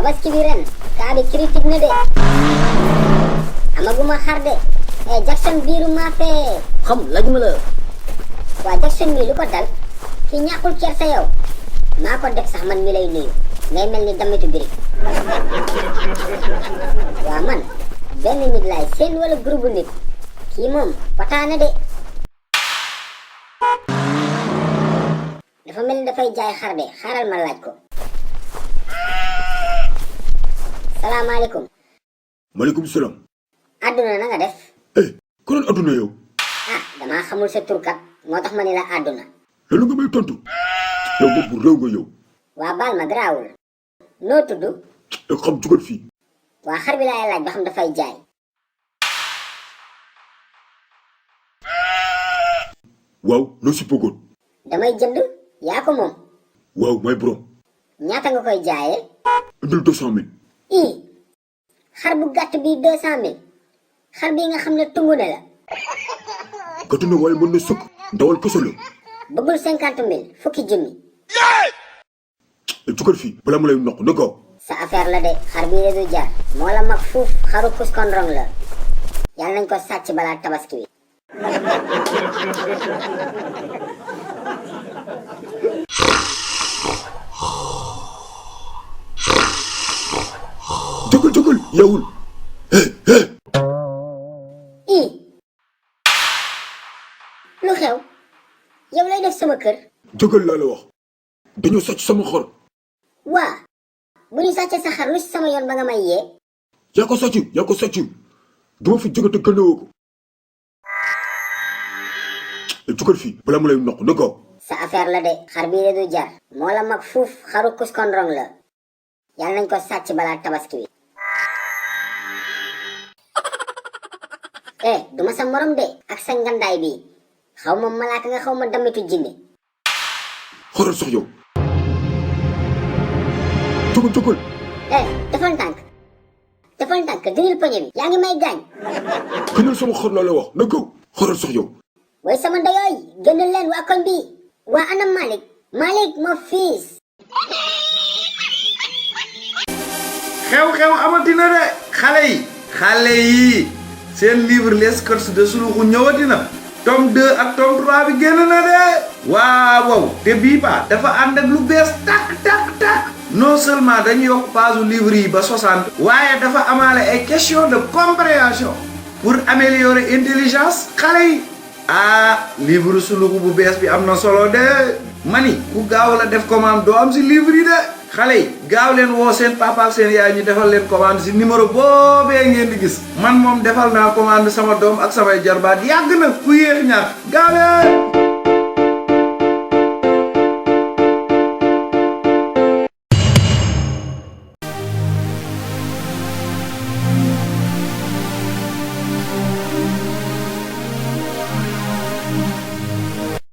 tabaski bi ren kaa bi critique na de amaguma xar de Jackson biiru maa fee xam lajuma la waa Jackson mi lu ko dal ki ñàkkul kersa yow maa ko def sax man mi lay nuyu ngay mel ni damitu birig waa man benn nit laay seen wala groupe nit kii moom pataana de dafa mel ni dafay jaay xar de xaaral ma laaj ko salaamaaleykum maaleykum salaam. àdduna na nga def ku doon adduna yow. damaa xamul sa turkat moo tax ma ni la àdduna loolu nga may tontu. yow bopp bu réew nga yow. waa baal ma garaawul noo tudd xam jugal fii. waa xar bi laay laaj ba xam dafay jaay waaw loo si bëggoon. damay jënd yaa ko moom waaw may borom. ñaata nga koy jaayee indil 200 000. xar bu gàtt bii 200 000 xar bii nga xam ne tungu ne la gàtt na waaye mën na sëkk. ndawal kese la. bëggul 50 000 fukki junni jugal fii balaa ma lay noq na gaaw. sa affaire la de xar bii de du jar moo la mag fuuf xaru kuskondrong la yàlla nañ ko sàcc balaa tabaski bi jógal yeewul. lu xew yow lay def sama kër jógal laa la wax. dañoo sàcc sama xar. waa bu ñu sàccee sa xar lu ci sama yoon ba nga may yee yaa ko sàcc. duma fi jóge te gënewoo ko. jógal fii balaa ma lay noq na gaaw. sa affaire la de xar bii de du jar moo la mag fuuf xaru kuskondrong la yàlla nañ ko sàcc balaa tabaski bi duma sa morom de ak sa ngandaay bi xaw ma malaaka nga xaw ma damitu jinne xoolal sax yow. jógal. defal ndànk dinil poñe bi yaa ngi may gaañ gënal sama xar laa la wax na gaaw. xoolal sax yow. way sama ndeyooy gënal leen waa koñ bi waa anam Malick ma fiis xew-xew amatina de xale yi seen livre les courses de Suluxu ñëwati na tome 2 ak tome 3 bi génn na de waaw te bii ba dafa ànd ak lu bees tak non seulement dañu yokk page livre yi ba 60 waaye dafa amaale ay question de compréhension pour améliorer intelligence xale yi livre Suluxu bu bees bi am na solo de mani ku gaaw la def commande doo am si livre yi de xale yi gaaw leen woo seen papa ak seen yaay ñu defal leen commande si numéro boobee ngeen di gis man moom defal naa commande sama doom ak samay jarbaat yàgg na ku yéex ñaar gaaw leen